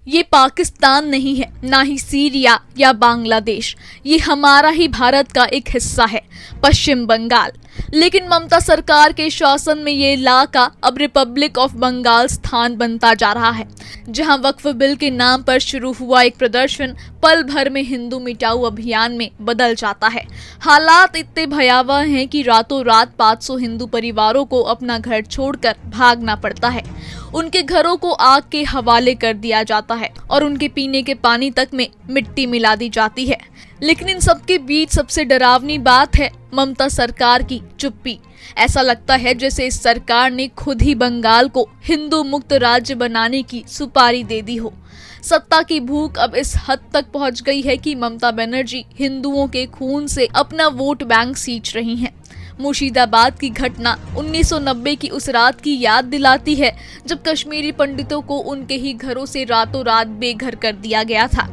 ये पाकिस्तान नहीं है, ना ही सीरिया या बांग्लादेश, ये हमारा ही भारत का एक हिस्सा है, पश्चिम बंगाल। लेकिन ममता सरकार के शासन में ये इलाका अब रिपब्लिक ऑफ बंगाल स्थान बनता जा रहा है, जहां वक्फ बिल के नाम पर शुरू हुआ एक प्रदर्शन पल भर में हिंदू मिटाऊ अभियान में बदल जाता है। हालात इतने भयावह हैं कि रातों रात 500 हिंदू परिवारों को अपना घर छोड़कर भागना पड़ता है। उनके घरों को आग के हवाले कर दिया जाता है और उनके पीने के पानी तक में मिट्टी मिला दी जाती है। लेकिन इन सबके बीच सबसे डरावनी बात है ममता सरकार की चुप्पी। ऐसा लगता है जैसे इस सरकार ने खुद ही बंगाल को हिंदू मुक्त राज्य बनाने की सुपारी दे दी हो। सत्ता की भूख अब इस हद तक पहुंच गई है कि ममता बनर्जी हिंदुओं के खून से अपना वोट बैंक सींच रही हैं। मुर्शिदाबाद की घटना 1990 की उस रात की याद दिलाती है जब कश्मीरी पंडितों को उनके ही घरों से रातों रात बेघर कर दिया गया था।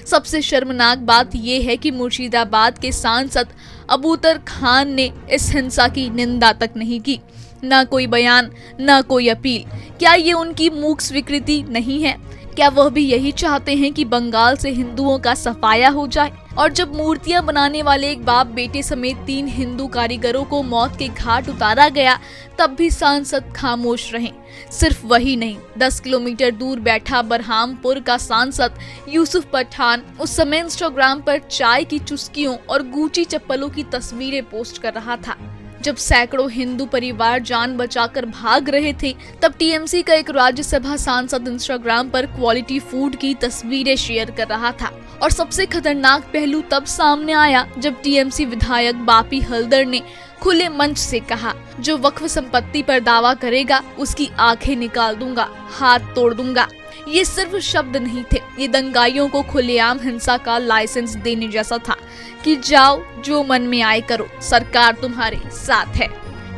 सबसे शर्मनाक बात यह है कि मुर्शिदाबाद के सांसद अबूतर खान ने इस हिंसा की निंदा तक नहीं की। ना कोई बयान, ना कोई अपील। क्या ये उनकी मूक स्वीकृति नहीं है? क्या वह भी यही चाहते हैं कि बंगाल से हिंदुओं का सफाया हो जाए? और जब मूर्तियां बनाने वाले एक बाप बेटे समेत 3 हिंदू कारीगरों को मौत के घाट उतारा गया, तब भी सांसद खामोश रहे। सिर्फ वही नहीं, 10 किलोमीटर दूर बैठा बरहामपुर का सांसद यूसुफ पठान उस समय इंस्टाग्राम पर चाय की चुस्कियों और गूची चप्पलों की तस्वीरें पोस्ट कर रहा था। जब सैकड़ों हिंदू परिवार जान बचाकर भाग रहे थे, तब टीएमसी का एक राज्यसभा सांसद इंस्टाग्राम पर क्वालिटी फूड की तस्वीरें शेयर कर रहा था। और सबसे खतरनाक पहलू तब सामने आया जब टीएमसी विधायक बापी हल्दर ने खुले मंच से कहा, जो वक्फ संपत्ति पर दावा करेगा उसकी आंखें निकाल दूंगा, हाथ तोड़ दूंगा। ये सिर्फ शब्द नहीं थे, ये दंगाइयों को खुलेआम हिंसा का लाइसेंस देने जैसा था कि जाओ जो मन में आए करो, सरकार तुम्हारे साथ है।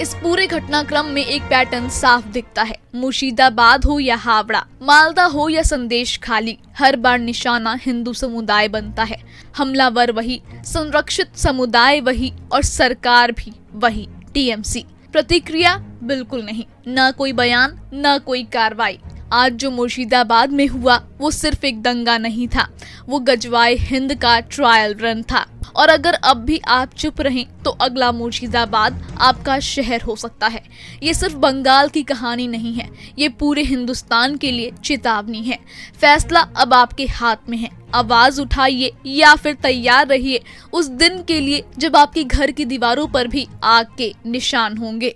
इस पूरे घटनाक्रम में एक पैटर्न साफ दिखता है। मुर्शिदाबाद हो या हावड़ा, मालदा हो या संदेश खाली, हर बार निशाना हिंदू समुदाय बनता है। हमलावर वही, संरक्षित समुदाय वही और सरकार भी वही, टीएमसी। प्रतिक्रिया बिल्कुल नहीं, न कोई बयान, न कोई कार्रवाई। आज जो मुर्शिदाबाद में हुआ वो सिर्फ एक दंगा नहीं था, वो गजवाए हिंद का ट्रायल रन था। और अगर अब भी आप चुप रहें तो अगला मुर्शिदाबाद आपका शहर हो सकता है। ये सिर्फ बंगाल की कहानी नहीं है, ये पूरे हिंदुस्तान के लिए चेतावनी है। फैसला अब आपके हाथ में है। आवाज उठाइए या फिर तैयार रहिए उस दिन के लिए जब आपके घर की दीवारों पर भी आग के निशान होंगे।